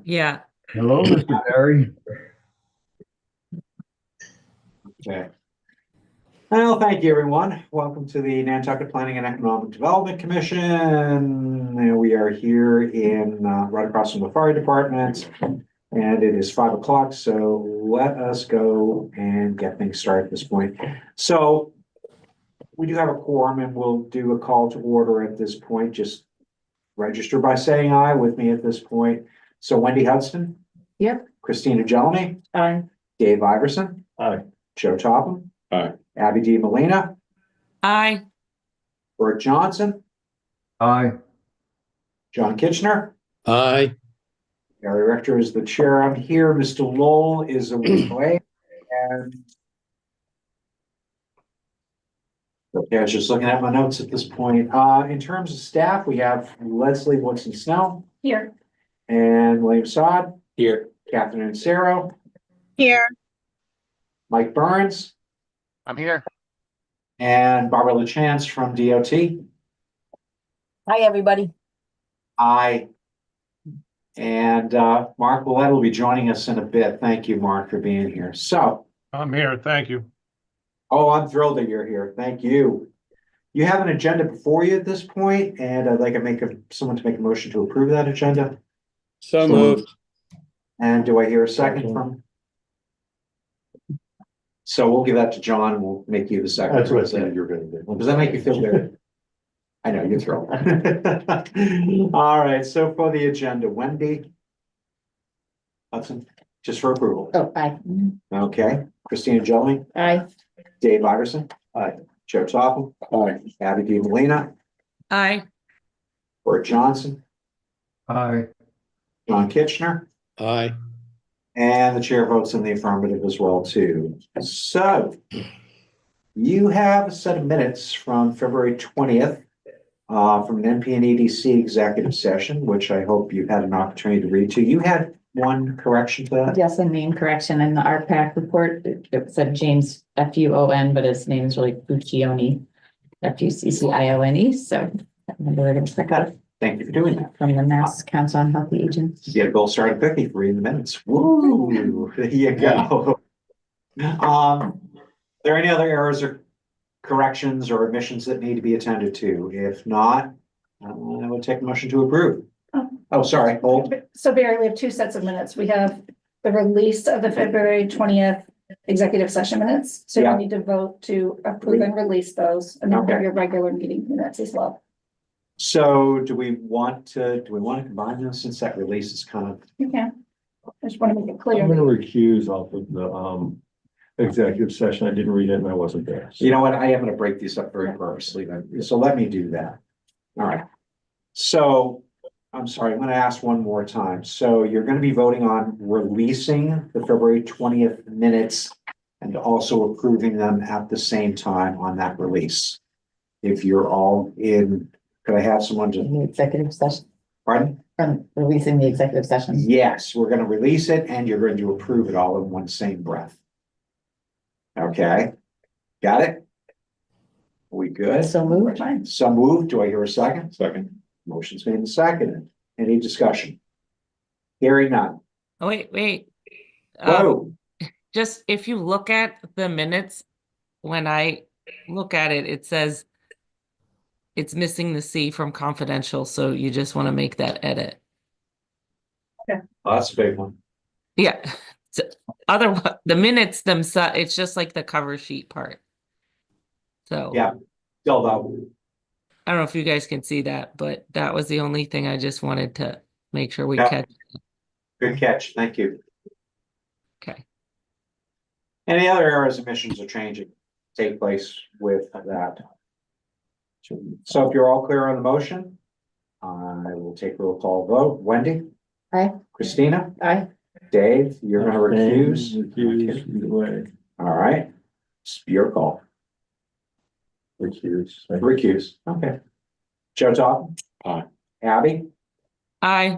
Yeah. Hello, Mr. Perry. Okay. Well, thank you, everyone. Welcome to the Nantucket Planning and Economic Development Commission. And we are here in right across from the fire department, and it is 5 o'clock. So let us go and get things started at this point. So we do have a quorum, and we'll do a call to order at this point. Just register by saying aye with me at this point. So Wendy Hudson. Yep. Christina Gelamy. Aye. Dave Iverson. Aye. Joe Topham. Aye. Abby D. Molina. Aye. Bert Johnson. Aye. John Kitchener. Aye. Gary Rector is the chair. I'm here. Mr. Lowell is away. And okay, I was just looking at my notes at this point. In terms of staff, we have Leslie Woodson Snell Here. and William Sod, Here. Catherine Ansero, Here. Mike Burns, I'm here. and Barbara LaChance from DOT. Hi, everybody. Aye. And Mark Willett will be joining us in a bit. Thank you, Mark, for being here. So, I'm here, thank you. oh, I'm thrilled that you're here. Thank you. You have an agenda before you at this point, and I'd like to someone to make a motion to approve that agenda. So moved. And do I hear a second from? So we'll give that to John, and we'll make you the second. That's what I said you're gonna do. Does that make you feel good? I know, you're thrilled. All right, so for the agenda, Wendy Hudson, just for approval. Oh, aye. Okay, Christina Gelling, Aye. Dave Iverson. Aye. Joe Topham. Aye. Abby D. Molina, Aye. Bert Johnson, Aye. John Kitchener, Aye. and the chair votes in the affirmative as well, too. So you have a set of minutes from February 20th from an NP and EDC executive session, which I hope you've had an opportunity to read to. You had one correction to that? Yes, a name correction in the RPAC report. It said James Fuon, but his name is really Fuccione. Fuccione. So we're going to check out Thank you for doing that. from the Mass Council on Healthy Aging. You get a gold star and cookie for reading the minutes. Woo! There you go. Are there any other errors or corrections or omissions that need to be attended to? If not, I will take a motion to approve. Oh, sorry, hold. So Barry, we have two sets of minutes. We have the release of the February 20th executive session minutes. So Yeah. you need to vote to approve and release those, and then Okay. your regular meeting minutes as well. So do we want to combine those since that release is kind of, You can. I just want to make it I'm clear. gonna recuse off of the executive session. I didn't read it and I wasn't there. you know what, I am gonna break these up very purposely, so let me do that. All right. So, I'm sorry, I'm gonna ask one more time. So you're gonna be voting on releasing the February 20th minutes and also approving them at the same time on that release. If you're all in, could I have someone In to, the executive session, pardon? from releasing the executive session. Yes, we're gonna release it and you're going to approve it all in one same breath. Okay, got it? We good? So moved. So moved. Do I hear a second? Second. Motion's made and seconded. Any discussion? Hearing none. Oh, wait. Whoa, Just if you look at the minutes, when I look at it, it says it's missing the C from confidential, so you just want to make that edit. oh, that's a big one. Yeah. So otherwise, the minutes themselves, it's just like the cover sheet part. So Yeah. Still though, I don't know if you guys can see that, but that was the only thing I just wanted to make sure we Yeah. catch. good catch. Thank you. Okay. Any other errors, omissions, or changes take place with that? So if you're all clear on the motion, I will take roll call vote. Wendy? Aye. Christina? Aye. Dave, you're gonna recuse? Recuse, either way. All right, it's your call. Recuse. Recuse, okay. Joe Topham? Aye. Abby? Aye.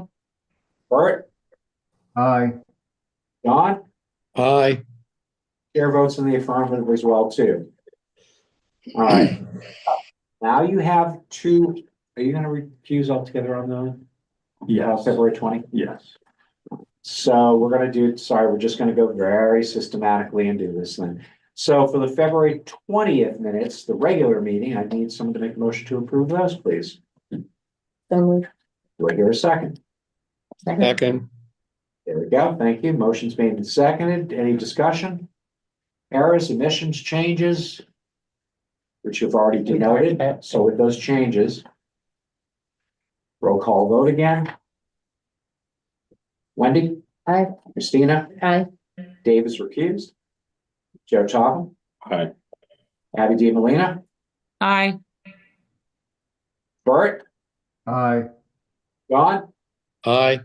Bert? Aye. John? Aye. Chair votes in the affirmative as well, too. All right. Now you have two, are you gonna recuse altogether on the? Yes. February 20th? Yes. So we're gonna do, sorry, we're just gonna go very systematically and do this then. So for the February 20th minutes, the regular meeting, I need someone to make a motion to approve those, please. So Do I hear a second? Second. There we go. Thank you. Motion's made and seconded. Any discussion? Errors, omissions, changes? Which you've already denoted. So with those changes. Roll call vote again. Wendy? Aye. Christina? Aye. Dave is recused. Joe Topham? Aye. Abby Di Molina? Aye. Bert? Aye. John? Aye.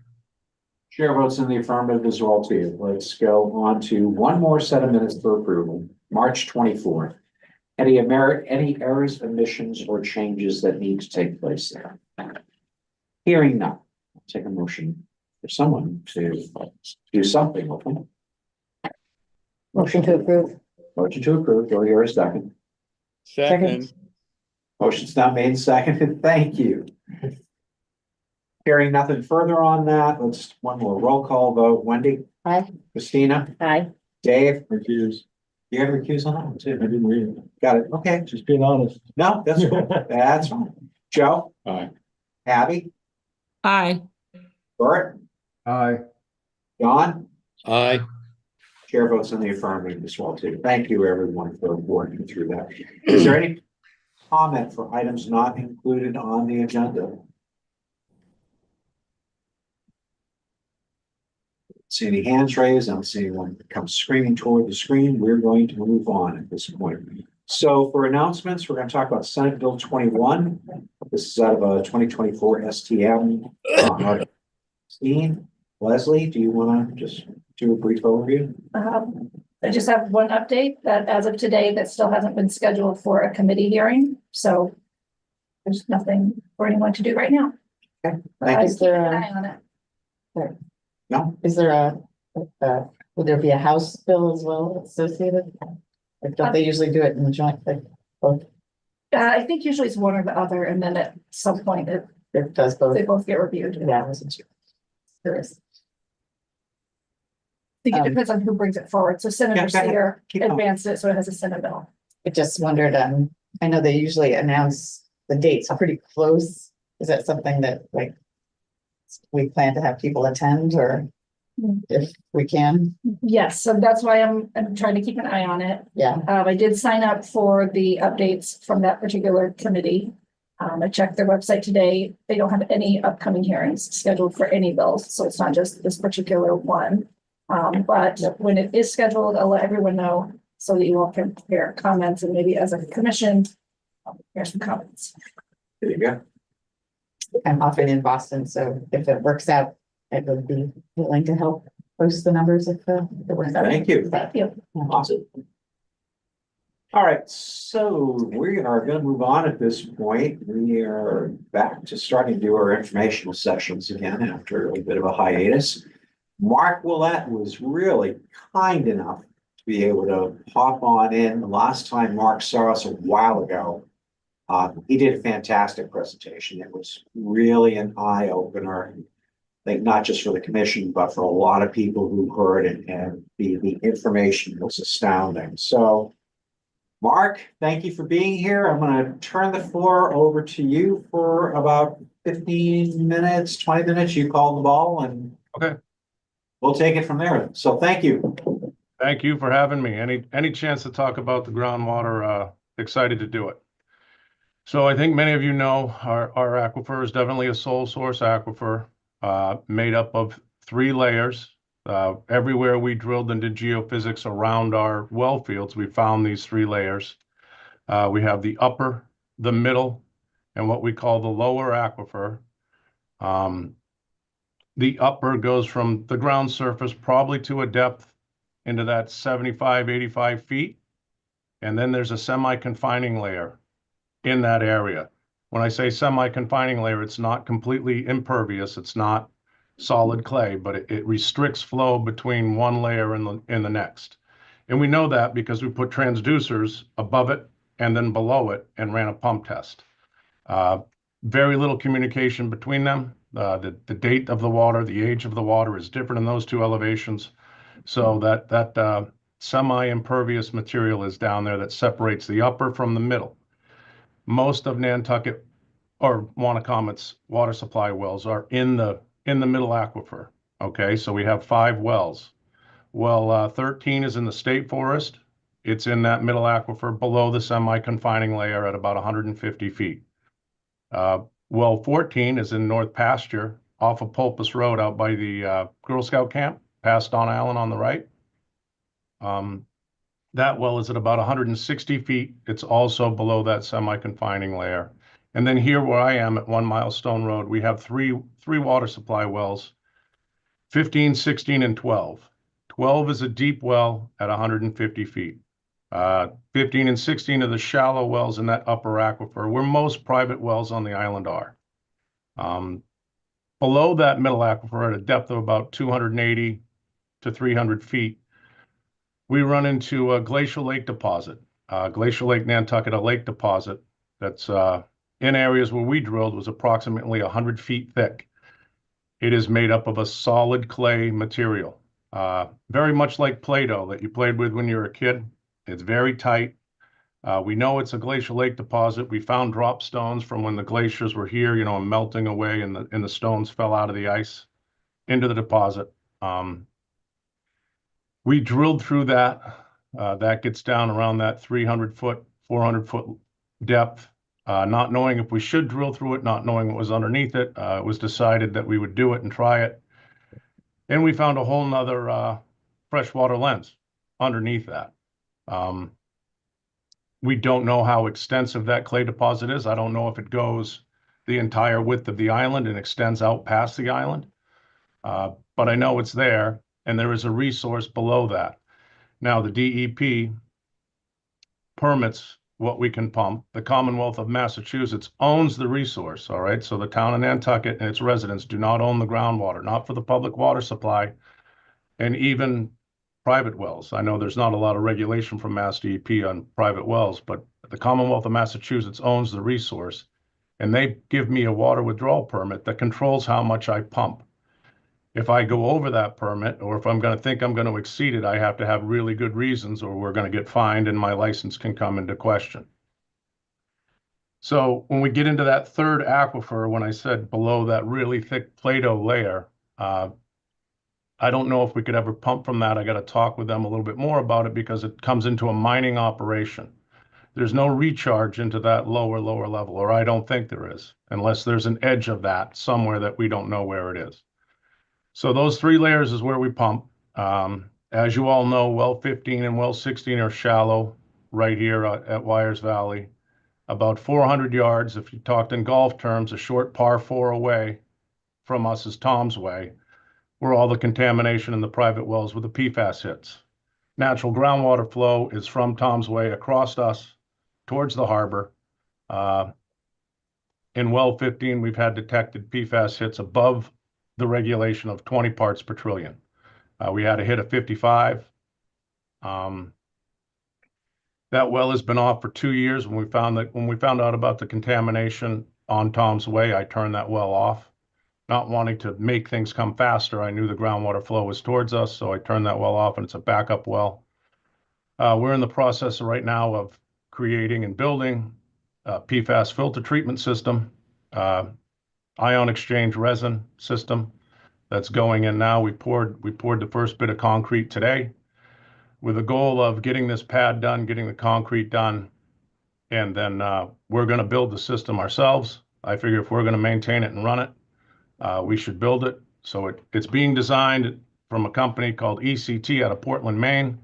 Chair votes in the affirmative as well too. Let's go on to one more set of minutes for approval, March 24th. Any errors, omissions, or changes that need to take place there? Hearing none, I'll take a motion for someone to do something with them. Motion to approve. Motion to approve, do I hear a second? Second. Motion's not made and seconded, thank you. Hearing nothing further on that, let's one more roll call vote. Wendy? Aye. Christina? Aye. Dave? Recuse. You have recuse on that one I too? didn't read it. Got it, okay. Just being honest. No, that's cool. That's fine. Joe? Aye. Abby? Aye. Bert? Aye. John? Aye. Chair votes in the affirmative as well too. Thank you everyone for working through that. Is there any comment for items not included on the agenda? See any hands raised? I don't see anyone come screaming toward the screen. We're going to move on at this point. So for announcements, we're going to talk about Senate Bill 21. This is out of a 2024 STM. Article 16. Leslie, do you want to just do a brief overview? I just have one update that as of today, that still hasn't been scheduled for a committee hearing, so there's nothing for anyone to do right now. Okay, But thank I you. keep an eye on it. No, Is there would there be a House bill as well associated? Or don't they usually do it in the joint, like, both? I think usually it's one or the other, and then at some point It does both? they both get reviewed. Yeah, I wasn't sure. Curious. I think it depends on who brings it forward. So Senator Yeah, go ahead. Seer Keep going. advanced it, so it has a Senate bill. I just wondered, I know they usually announce the dates pretty close. Is that something that like we plan to have people attend or if we can? Yes, so that's why I'm trying to keep an eye on it. Yeah, I did sign up for the updates from that particular committee. I checked their website today. They don't have any upcoming hearings scheduled for any bills, so it's not just this particular one. But when it is scheduled, I'll let everyone know so that you all can prepare comments and maybe as a commission, prepare some comments. there you go. I'm often in Boston, so if it works out, I would be willing to help post the numbers if it works out. Thank you. Thank you. Awesome. All right, so we are going to move on at this point. We are back to starting to do our informational sessions again after a bit of a hiatus. Mark Willett was really kind enough to be able to hop on in. The last time Mark saw us a while ago, he did a fantastic presentation. It was really an eye opener. I think not just for the commission, but for a lot of people who heard it, and the information was astounding. So Mark, thank you for being here. I'm going to turn the floor over to you for about 15 minutes, 20 minutes. You call the ball and Okay. we'll take it from there. So thank you. Thank you for having me. Any chance to talk about the groundwater, excited to do it. So I think many of you know our aquifer is definitely a sole source aquifer, made up of 3 layers. Everywhere we drilled and did geophysics around our well fields, we found these 3 layers. We have the upper, the middle, and what we call the lower aquifer. The upper goes from the ground surface probably to a depth into that 75, 85 feet. And then there's a semi-confining layer in that area. When I say semi-confining layer, it's not completely impervious. It's not solid clay, but it restricts flow between one layer and the next. And we know that because we put transducers above it and then below it and ran a pump test. Very little communication between them. The date of the water, the age of the water is different in those two elevations. So that semi-impervious material is down there that separates the upper from the middle. Most of Nantucket or Wannacomet's water supply wells are in the middle aquifer. Okay, so we have 5 wells. Well, 13 is in the state forest. It's in that middle aquifer below the semi-confining layer at about 150 feet. Well 14 is in North Pasture off of Pulpus Road out by the Girl Scout camp, past Don Allen on the right. That well is at about 160 feet. It's also below that semi-confining layer. And then here where I am at 1 Milestone Road, we have three water supply wells, 15, 16, and 12. 12 is a deep well at 150 feet. 15 and 16 are the shallow wells in that upper aquifer, where most private wells on the island are. Below that middle aquifer, at a depth of about 280 to 300 feet, we run into a glacial lake deposit. Glacial Lake Nantucket, a lake deposit that's in areas where we drilled was approximately 100 feet thick. It is made up of a solid clay material, very much like Play-Doh that you played with when you were a kid. It's very tight. We know it's a glacial lake deposit. We found drop stones from when the glaciers were here, melting away, and the stones fell out of the ice into the deposit. We drilled through that. That gets down around that 300-foot, 400-foot depth. Not knowing if we should drill through it, not knowing what was underneath it, it was decided that we would do it and try it. And we found a whole nother freshwater lens underneath that. We don't know how extensive that clay deposit is. I don't know if it goes the entire width of the island and extends out past the island. But I know it's there, and there is a resource below that. Now, the DEP permits what we can pump. The Commonwealth of Massachusetts owns the resource, all right? So the town of Nantucket and its residents do not own the groundwater, not for the public water supply, and even private wells. I know there's not a lot of regulation from Mass DEP on private wells, but the Commonwealth of Massachusetts owns the resource, and they give me a water withdrawal permit that controls how much I pump. If I go over that permit, or if I'm going to think I'm going to exceed it, I have to have really good reasons, or we're going to get fined and my license can come into question. So when we get into that third aquifer, when I said below that really thick Play-Doh layer, I don't know if we could ever pump from that. I got to talk with them a little bit more about it because it comes into a mining operation. There's no recharge into that lower level, or I don't think there is, unless there's an edge of that somewhere that we don't know where it is. So those 3 layers is where we pump. As you all know, well 15 and well 16 are shallow right here at Wyers Valley. About 400 yards, if you talked in golf terms, a short par 4 away from us is Tom's Way, where all the contamination in the private wells with the PFAS hits. Natural groundwater flow is from Tom's Way across us towards the harbor. In well 15, we've had detected PFAS hits above the regulation of 20 parts per trillion. We had a hit of 55. That well has been off for 2 years. When we found out about the contamination on Tom's Way, I turned that well off. Not wanting to make things come faster, I knew the groundwater flow was towards us, so I turned that well off, and it's a backup well. We're in the process right now of creating and building a PFAS filter treatment system, ion exchange resin system that's going in now. We poured the first bit of concrete today with the goal of getting this pad done, getting the concrete done, and then we're going to build the system ourselves. I figure if we're going to maintain it and run it, we should build it. So it's being designed from a company called ECT out of Portland, Maine.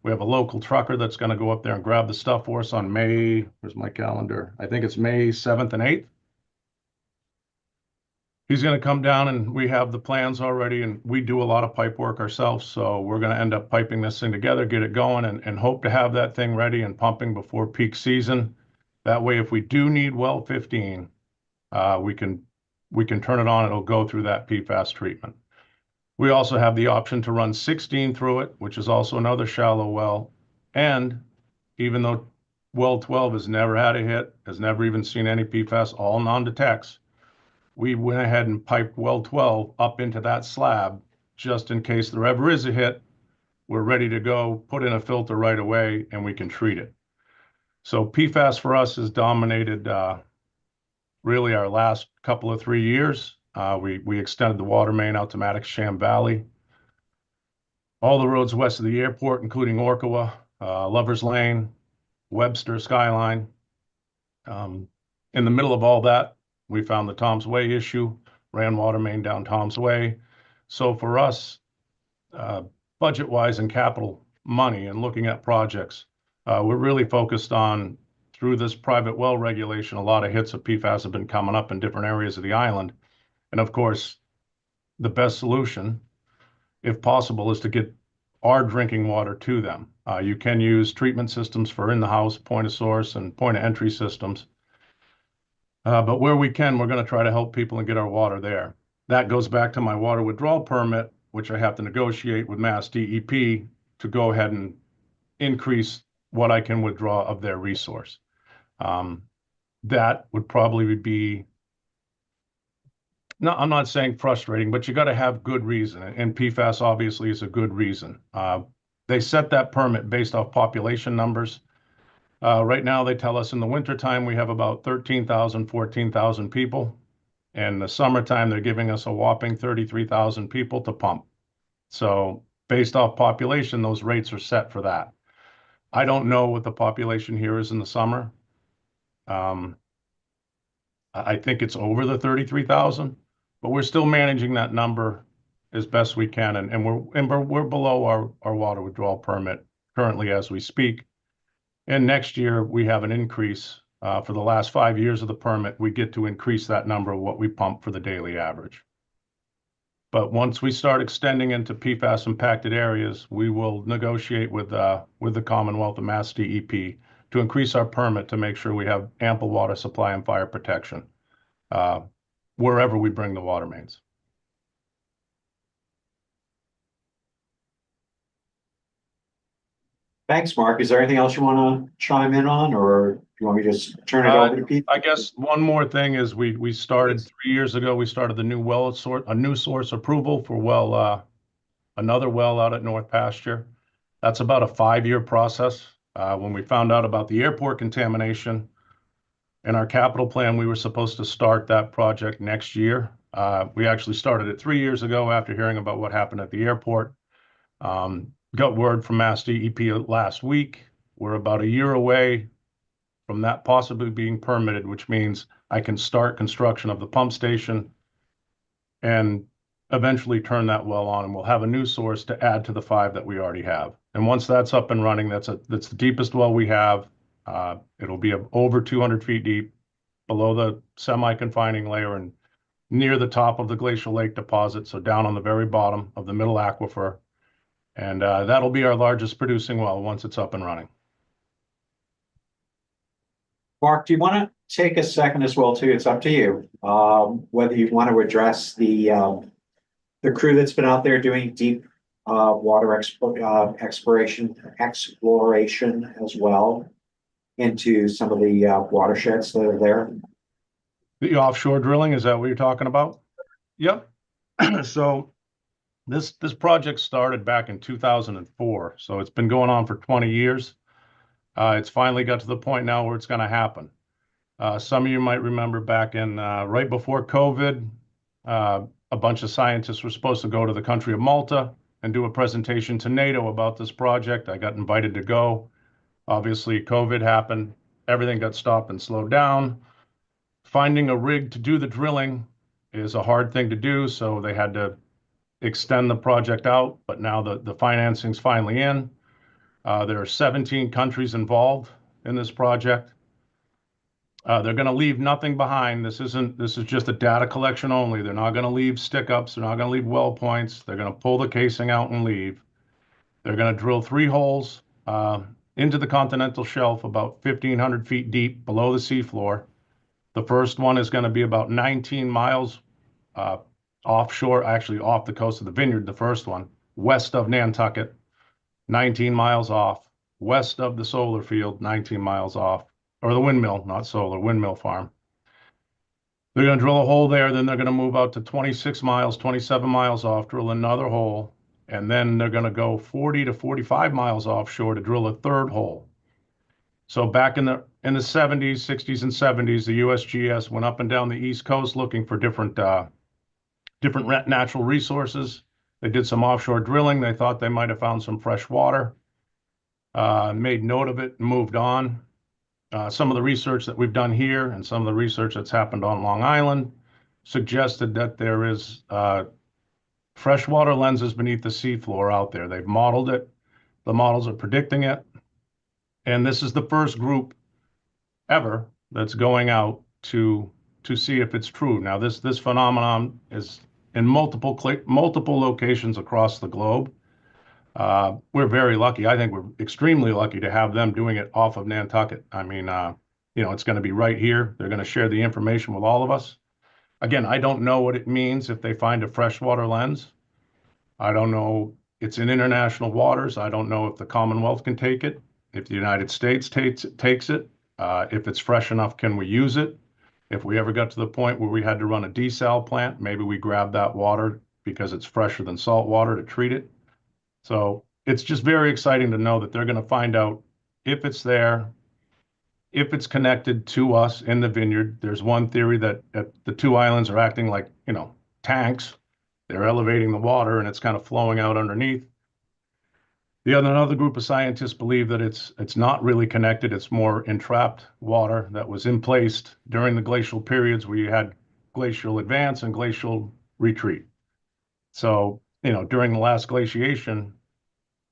We have a local trucker that's going to go up there and grab the stuff for us on where's my calendar? I think it's May 7th and 8th. He's going to come down, and we have the plans already, and we do a lot of pipe work ourselves. So we're going to end up piping this thing together, get it going, and hope to have that thing ready and pumping before peak season. That way, if we do need well 15, we can turn it on. It'll go through that PFAS treatment. We also have the option to run 16 through it, which is also another shallow well. And even though well 12 has never had a hit, has never even seen any PFAS, all non-detects, we went ahead and piped well 12 up into that slab, just in case there ever is a hit. We're ready to go, put in a filter right away, and we can treat it. So PFAS for us has dominated really our last couple of 3 years. We extended the water main out to Mattoxsham Valley. All the roads west of the airport, including Orkawa, Lover's Lane, Webster, Skyline. In the middle of all that, we found the Tom's Way issue, ran water main down Tom's Way. So for us, budget-wise and capital money and looking at projects, we're really focused on, through this private well regulation, a lot of hits of PFAS have been coming up in different areas of the island. And of course, the best solution, if possible, is to get our drinking water to them. You can use treatment systems for in-the-house point of source and point of entry systems. But where we can, we're going to try to help people and get our water there. That goes back to my water withdrawal permit, which I have to negotiate with Mass DEP to go ahead and increase what I can withdraw of their resource. That would probably be, no, I'm not saying frustrating, but you got to have good reason. And PFAS obviously is a good reason. They set that permit based off population numbers. Right now, they tell us in the wintertime, we have about 13,000, 14,000 people. And the summertime, they're giving us a whopping 33,000 people to pump. So based off population, those rates are set for that. I don't know what the population here is in the summer. I think it's over the 33,000, but we're still managing that number as best we can. And we're below our water withdrawal permit currently as we speak. And next year, we have an increase. For the last 5 years of the permit, we get to increase that number of what we pump for the daily average. But once we start extending into PFAS impacted areas, we will negotiate with the Commonwealth of Mass DEP to increase our permit to make sure we have ample water supply and fire protection wherever we bring the water mains. Thanks, Mark. Is there anything else you want to chime in on, or do you want me to just turn it over to Pete? I guess one more thing is we started 3 years ago, we started the new a new source approval for another well out at North Pasture. That's about a 5-year process. When we found out about the airport contamination in our capital plan, we were supposed to start that project next year. We actually started it 3 years ago after hearing about what happened at the airport. Got word from Mass DEP last week. We're about a year away from that possibly being permitted, which means I can start construction of the pump station and eventually turn that well on, and we'll have a new source to add to the 5 that we already have. And once that's up and running, that's the deepest well we have. It'll be over 200 feet deep, below the semi-confining layer and near the top of the glacial lake deposit, so down on the very bottom of the middle aquifer. And that'll be our largest producing well once it's up and running. Mark, do you want to take a second as well, too? It's up to you. Whether you want to address the crew that's been out there doing deep water exploration as well into some of the watersheds that are there. The offshore drilling, is that what you're talking about? Yep. So this project started back in 2004, so it's been going on for 20 years. It's finally got to the point now where it's going to happen. Some of you might remember back in right before COVID, a bunch of scientists were supposed to go to the country of Malta and do a presentation to NATO about this project. I got invited to go. Obviously, COVID happened. Everything got stopped and slowed down. Finding a rig to do the drilling is a hard thing to do, so they had to extend the project out, but now the financing's finally in. There are 17 countries involved in this project. They're going to leave nothing behind. This is just a data collection only. They're not going to leave stick-ups. They're not going to leave well points. They're going to pull the casing out and leave. They're going to drill 3 holes into the continental shelf about 1,500 feet deep below the seafloor. The first one is going to be about 19 miles offshore, actually off the coast of the Vineyard, the first one, west of Nantucket, 19 miles off, west of the solar field, 19 miles off, or the windmill, not solar, windmill farm. They're going to drill a hole there, then they're going to move out to 26 miles, 27 miles off, drill another hole, and then they're going to go 40 to 45 miles offshore to drill a third hole. So back in the 70s, 60s, and 70s, the USGS went up and down the East Coast looking for different natural resources. They did some offshore drilling. They thought they might have found some fresh water, made note of it, and moved on. Some of the research that we've done here and some of the research that's happened on Long Island suggested that there is freshwater lenses beneath the seafloor out there. They've modeled it. The models are predicting it. And this is the first group ever that's going out to see if it's true. Now, this phenomenon is in multiple locations across the globe. We're very lucky. I think we're extremely lucky to have them doing it off of Nantucket. I mean, it's going to be right here. They're going to share the information with all of us. Again, I don't know what it means if they find a freshwater lens. I don't know. It's in international waters. I don't know if the Commonwealth can take it, if the United States takes it, if it's fresh enough, can we use it? If we ever got to the point where we had to run a desal plant, maybe we grab that water because it's fresher than salt water to treat it. So it's just very exciting to know that they're going to find out if it's there, if it's connected to us in the vineyard. There's one theory that the two islands are acting like, tanks. They're elevating the water and it's kind of flowing out underneath. Another group of scientists believe that it's not really connected. It's more entrapped water that was in place during the glacial periods where you had glacial advance and glacial retreat. So, during the last glaciation,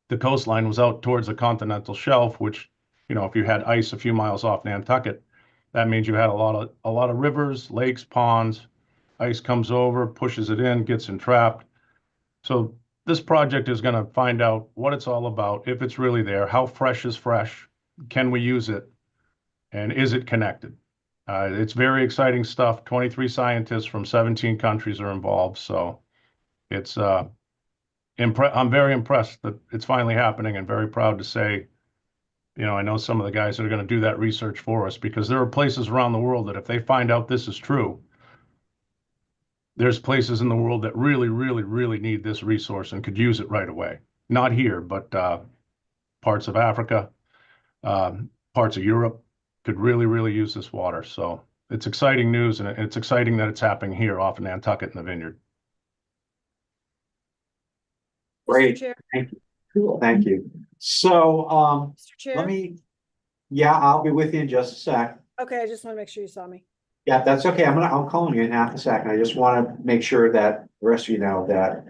the coastline was out towards the continental shelf, which, if you had ice a few miles off Nantucket, that means you had a lot of rivers, lakes, ponds. Ice comes over, pushes it in, gets entrapped. So this project is going to find out what it's all about, if it's really there, how fresh is fresh, can we use it, and is it connected? It's very exciting stuff. 23 scientists from 17 countries are involved. So it's I'm very impressed that it's finally happening and very proud to say, I know some of the guys that are going to do that research for us, because there are places around the world that if they find out this is true, there's places in the world that really, really, really need this resource and could use it right away. Not here, but parts of Africa, parts of Europe could really, really use this water. So it's exciting news, and it's exciting that it's happening here off of Nantucket in the vineyard. Great. Mr. Chair, Thank you. Cool. Thank you. So, Mr. Chair. I'll be with you in just a sec. Okay, I just want to make sure you saw me. Yeah, that's okay. I'm calling you in half a second. I just want to make sure that the rest of you know that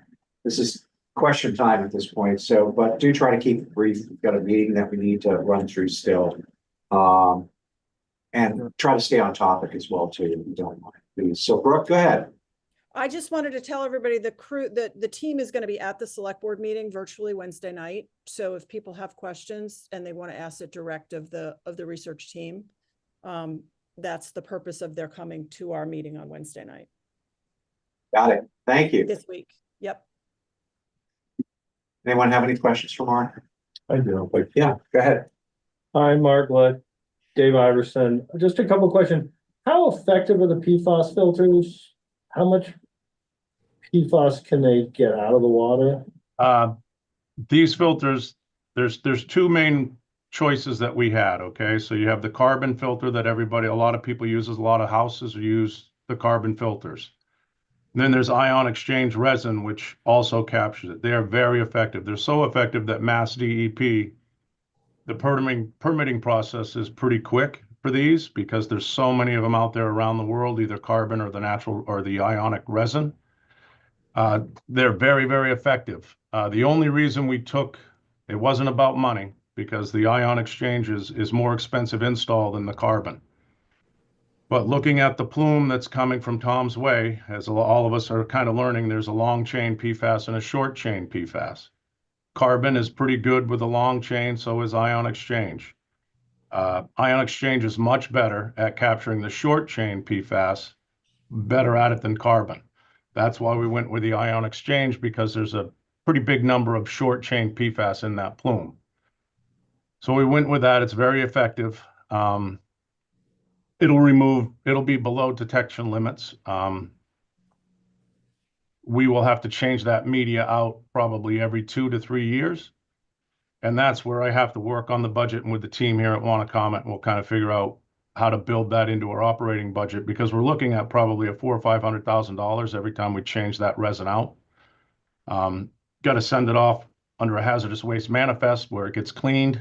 this is question time at this point. So, but do try to keep it brief. We've got a meeting that we need to run through still. And try to stay on topic as well too, if you don't mind, please. So Brooke, go ahead. I just wanted to tell everybody the crew that the team is going to be at the select board meeting virtually Wednesday night. So if people have questions and they want to ask it direct of the research team, that's the purpose of their coming to our meeting on Wednesday night Got it. Thank you. this week. Yep. Anyone have any questions for Mark? I do, but Yeah, go ahead. hi, Mark, Dave Iverson. Just a couple questions. How effective are the PFAS filters? How much PFAS can they get out of the water? These filters, there's two main choices that we had. Okay, so you have the carbon filter that a lot of people use, a lot of houses use the carbon filters. And then there's ion exchange resin, which also captures it. They are very effective. They're so effective that Mass DEP, the permitting process is pretty quick for these because there's so many of them out there around the world, either carbon or the natural or the ionic resin. They're very, very effective. The only reason it wasn't about money, because the ion exchange is more expensive install than the carbon. But looking at the plume that's coming from Tom's Way, as all of us are kind of learning, there's a long chain PFAS and a short chain PFAS. Carbon is pretty good with the long chain, so is ion exchange. Ion exchange is much better at capturing the short chain PFAS, better at it than carbon. That's why we went with the ion exchange, because there's a pretty big number of short chain PFAS in that plume. So we went with that. It's very effective. it'll be below detection limits. We will have to change that media out probably every 2 to 3 years. And that's where I have to work on the budget and with the team here at Wanna we'll kind of figure out how to build that into our operating budget, because we're looking at probably a $400,000 or $500,000 every time we change that resin out. Got to send it off under a hazardous waste manifest where it gets cleaned.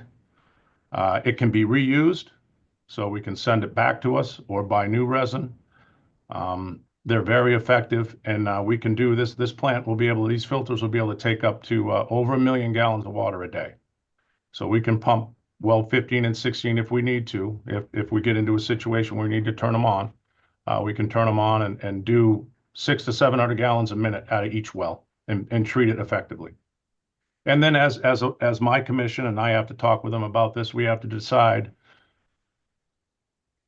It can be reused, so we can send it back to us or buy new resin. They're very effective, and we can do this. This plant will be able, these filters will be able to take up to over 1 million gallons of water a day. So we can pump well 15 and 16 if we need to. If we get into a situation where we need to turn them on, we can turn them on and do 600 to 700 gallons a minute out of each well and treat it effectively. And then as my commission, and I have to talk with them about this, we have to decide,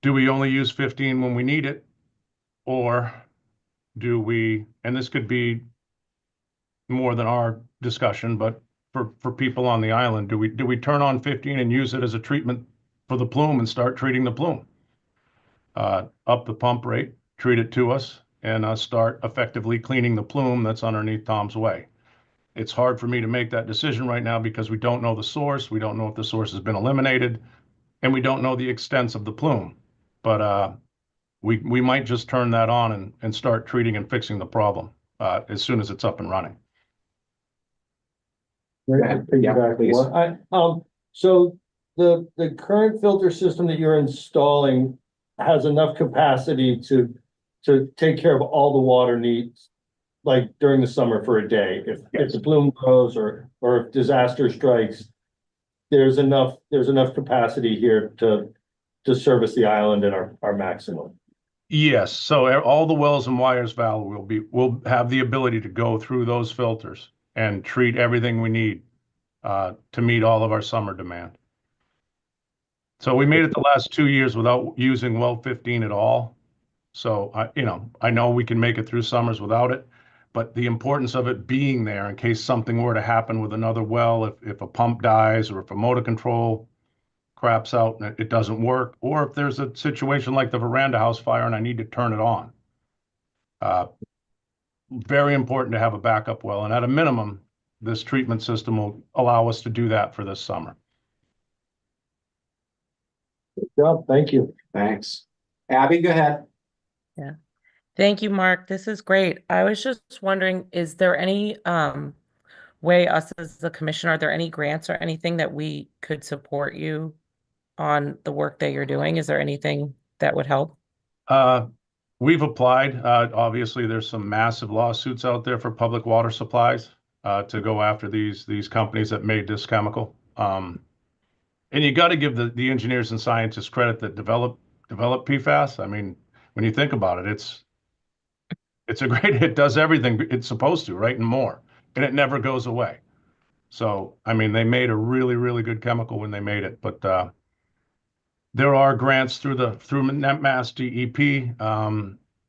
do we only use 15 when we need it? Or do we, and this could be more than our discussion, but for people on the island, do we turn on 15 and use it as a treatment for the plume and start treating the plume? Up the pump rate, treat it to us, and start effectively cleaning the plume that's underneath Tom's Way. It's hard for me to make that decision right now because we don't know the source. We don't know if the source has been eliminated, and we don't know the extents of the plume. But we might just turn that on and start treating and fixing the problem as soon as it's up and running. Yeah, please. So the current filter system that you're installing has enough capacity to take care of all the water needs, like during the summer for a day. If the plume goes or if disaster strikes, there's enough capacity here to service the island at our maximum. Yes, so all the wells in Wyers Valley will have the ability to go through those filters and treat everything we need to meet all of our summer demand. So we made it the last 2 years without using well 15 at all. So I know we can make it through summers without it, but the importance of it being there in case something were to happen with another well, if a pump dies or if a motor control craps out and it doesn't work, or if there's a situation like the veranda house fire and I need to turn it on. Very important to have a backup well, and at a minimum, this treatment system will allow us to do that for this summer. Good job, thank you. Thanks. Abby, go ahead. Thank you, Mark. This is great. I was just wondering, is there any way us as the commission, are there any grants or anything that we could support you on the work that you're doing? Is there anything that would help? We've applied. Obviously, there's some massive lawsuits out there for public water supplies to go after these companies that made this chemical. And you got to give the engineers and scientists credit that develop PFAS. I mean, when you think about it, it's a great, it does everything it's supposed to, right? And more, and it never goes away. So, I mean, they made a really, really good chemical when they made it, but there are grants through Mass DEP.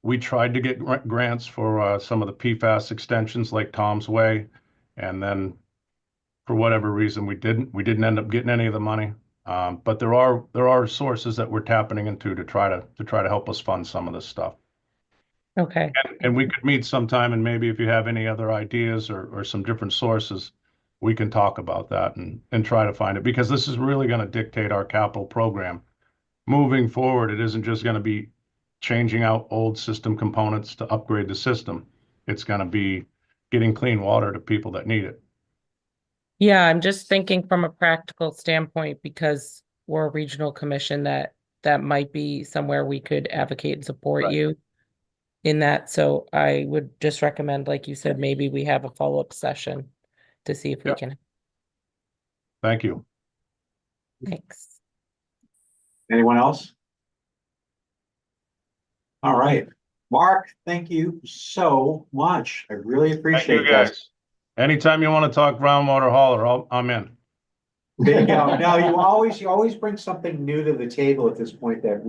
We tried to get grants for some of the PFAS extensions like Tom's Way, and then for whatever reason we didn't end up getting any of the money. But there are sources that we're tapping into to try to help us fund some of this stuff. Okay. And we could meet sometime, and maybe if you have any other ideas or some different sources, we can talk about that and try to find it, because this is really going to dictate our capital program. Moving forward, it isn't just going to be changing out old system components to upgrade the system. It's going to be getting clean water to people that need it. Yeah, I'm just thinking from a practical standpoint, because we're a regional commission, that might be somewhere we could advocate and support Right. you in that. So I would just recommend, like you said, maybe we have a follow-up session to see if we Yep. can. Thank you. Thanks. Anyone else? All right. Mark, thank you so much. I really Thank appreciate you, that. guys. Anytime you want to talk groundwater hauler, I'm in. There you go. No, you always bring something new to the table at this point that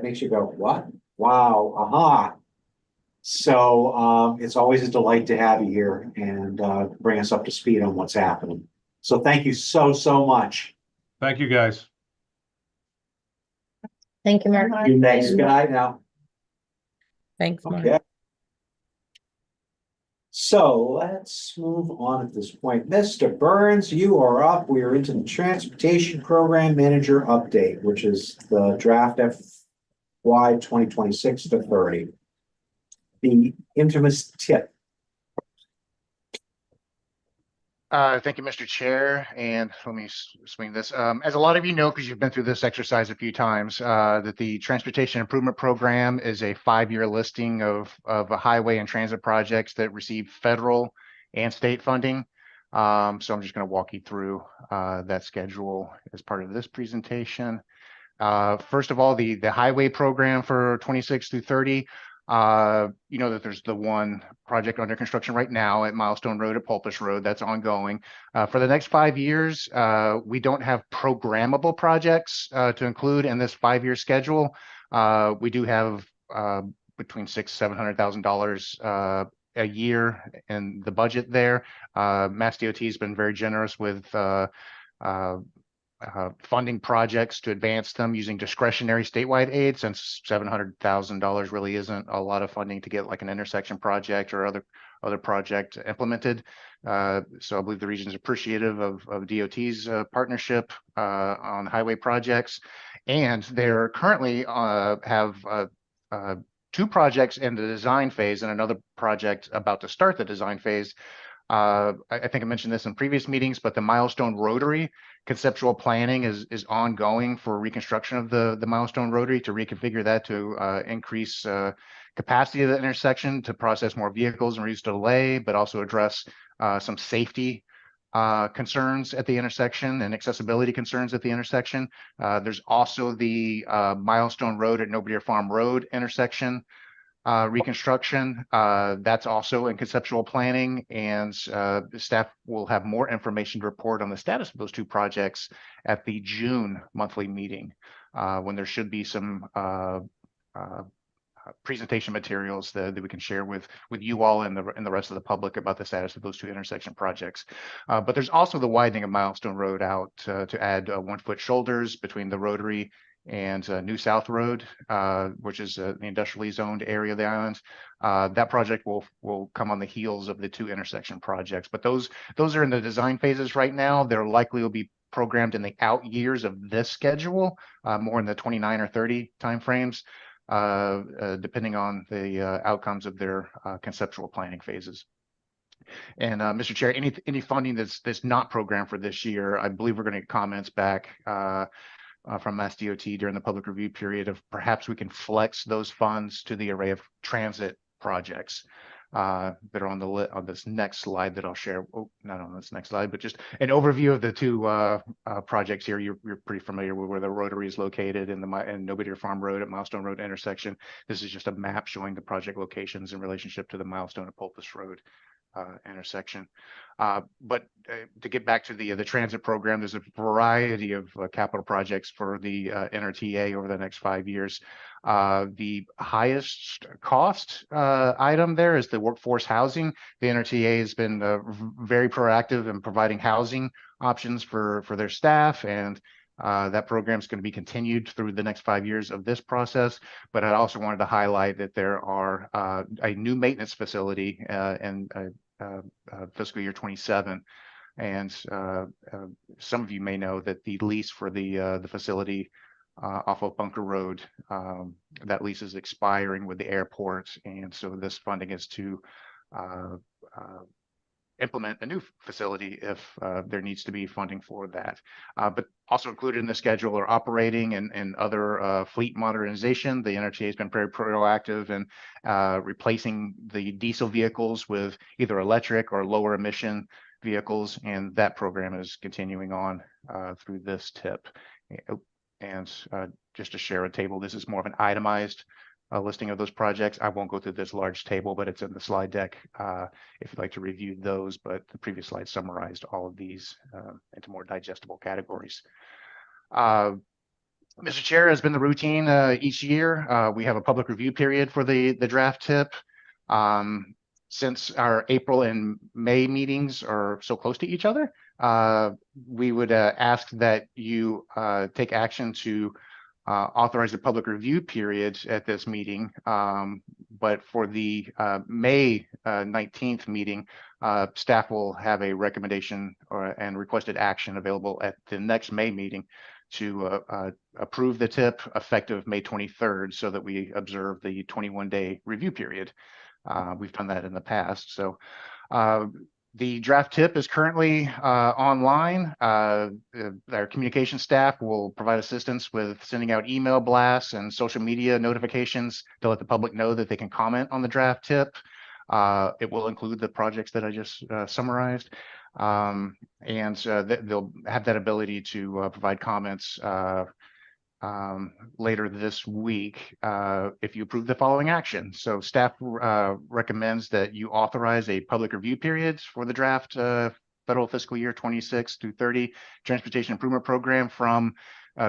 makes you go, what? Wow, aha. So it's always a delight to have you here and bring us up to speed on what's happening. So thank you so much. Thank you, guys. Thank you, Mark. Thanks. Good night now. Thanks, Mark. Okay. So let's move on at this point. Mr. Burns, you are up. We are into the Transportation Program Manager update, which is the draft FY 2026 to 30. The infamous tip. Thank you, Mr. Chair, and let me swing this. As a lot of you know, because you've been through this exercise a few times, that the Transportation Improvement Program is a 5-year listing of highway and transit projects that receive federal and state funding. So I'm just going to walk you through that schedule as part of this presentation. First of all, the highway program for 26 through 30. You know that there's the one project under construction right now at Milestone Road at Pulpus Road that's ongoing. For the next 5 years, we don't have programmable projects to include in this 5-year schedule. We do have between $600,000-$700,000 a year in the budget there. Mass DOT has been very generous with funding projects to advance them using discretionary statewide aid, since $700,000 really isn't a lot of funding to get like an intersection project or other project implemented. So I believe the region is appreciative of DOT's partnership on highway projects, and they're currently have 2 projects in the design phase and another project about to start the design phase. I think I mentioned this in previous meetings, but the Milestone Rotary conceptual planning is ongoing for reconstruction of the Milestone Rotary, to reconfigure that to increase capacity of the intersection, to process more vehicles and reduce delay, but also address some safety concerns at the intersection and accessibility concerns at the intersection. There's also the Milestone Road at Nobedeer Farm Road intersection reconstruction. That's also in conceptual planning, and the staff will have more information to report on the status of those 2 projects at the June monthly meeting, when there should be some presentation materials that we can share with you all and the rest of the public about the status of those 2 intersection projects. But there's also the widening of Milestone Road out to add 1-foot shoulders between the Rotary and New South Road, which is the industrially zoned area of the island. That project will come on the heels of the 2 intersection projects, but those are in the design phases right now. They're likely will be programmed in the out years of this schedule, more in the 29 or 30 timeframes, depending on the outcomes of their conceptual planning phases. And Mr. Chair, any funding that's not programmed for this year, I believe we're going to get comments back from Mass DOT during the public review period of perhaps we can flex those funds to the array of transit projects that are on this next slide that I'll share. Oh, not on this next slide, but just an overview of the 2 projects here. You're pretty familiar with where the Rotary is located in Nobedeer Farm Road at Milestone Road intersection. This is just a map showing the project locations in relationship to the Milestone at Pulpus Road intersection. But to get back to the transit program, there's a variety of capital projects for the NRTA over the next 5 years. The highest cost item there is the workforce housing. The NRTA has been very proactive in providing housing options for their staff, and that program is going to be continued through the next 5 years of this process. But I also wanted to highlight that there are a new maintenance facility in fiscal year 27. And some of you may know that the lease for the facility off of Bunker Road, that lease is expiring with the airport. And so this funding is to implement a new facility if there needs to be funding for that. But also included in the schedule are operating and other fleet modernization. The NRTA has been very proactive in replacing the diesel vehicles with either electric or lower emission vehicles, and that program is continuing on through this tip. And just to share a table, this is more of an itemized listing of those projects. I won't go through this large table, but it's in the slide deck if you'd like to review those. But the previous slide summarized all of these into more digestible categories. Mr. Chair, has been the routine each year. We have a public review period for the draft tip. Since our April and May meetings are so close to each other, we would ask that you take action to authorize a public review period at this meeting. But for the May 19th meeting, staff will have a recommendation and requested action available at the next May meeting to approve the tip effective May 23rd so that we observe the 21-day review period. We've done that in the past. So the draft tip is currently online. Our communication staff will provide assistance with sending out email blasts and social media notifications to let the public know that they can comment on the draft tip. It will include the projects that I just summarized. And they'll have that ability to provide comments later this week if you approve the following action. So staff recommends that you authorize a public review period for the draft federal fiscal year 26 through 30 transportation improvement program from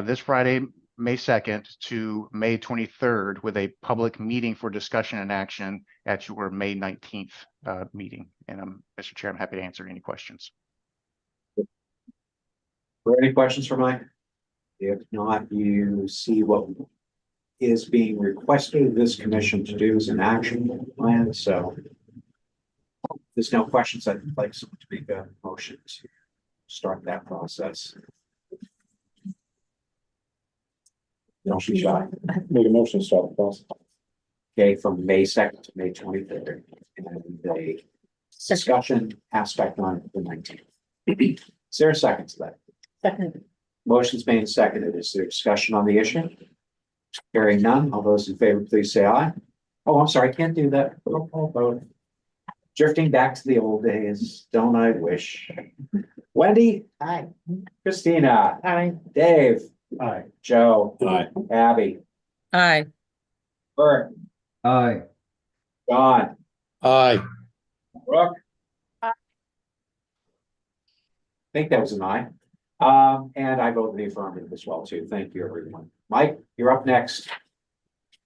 this Friday, May 2nd to May 23rd with a public meeting for discussion and action at your May 19th meeting. And Mr. Chair, I'm happy to answer any questions. Are any questions for Mike? If not, you see what is being requested of this commission to do as an action plan. So if there's no questions, I'd like someone to make a motion to start that process. Don't be shy. Make a motion to start the process. Okay, from May 2nd to May 23rd. And the discussion aspect on the 19th. Is there a second to that? Second. Motion's made and seconded. Is there discussion on the issue? Hearing none. All those in favor, please say aye. Oh, I'm sorry, I can't do that. Roll call vote. Drifting back to the old days, don't I wish? Wendy? Aye. Christina? Aye. Dave? Aye. Joe? Aye. Abby? Aye. Bert? Aye. John? Aye. Brooke? I think that was an aye. And I vote in the affirmative as well, too. Thank you, everyone. Mike, you're up next.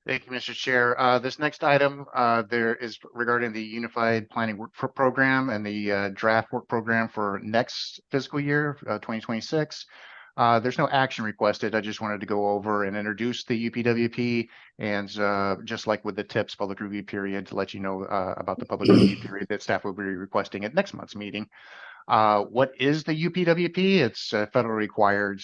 Thank you, Mr. Chair. This next item there is regarding the Unified Planning Work Program and the draft work program for next fiscal year, 2026. There's no action requested. I just wanted to go over and introduce the UPWP and just like with the TIPS public review period to let you know about the public review period that staff will be requesting at next month's meeting. What is the UPWP? It's a federal required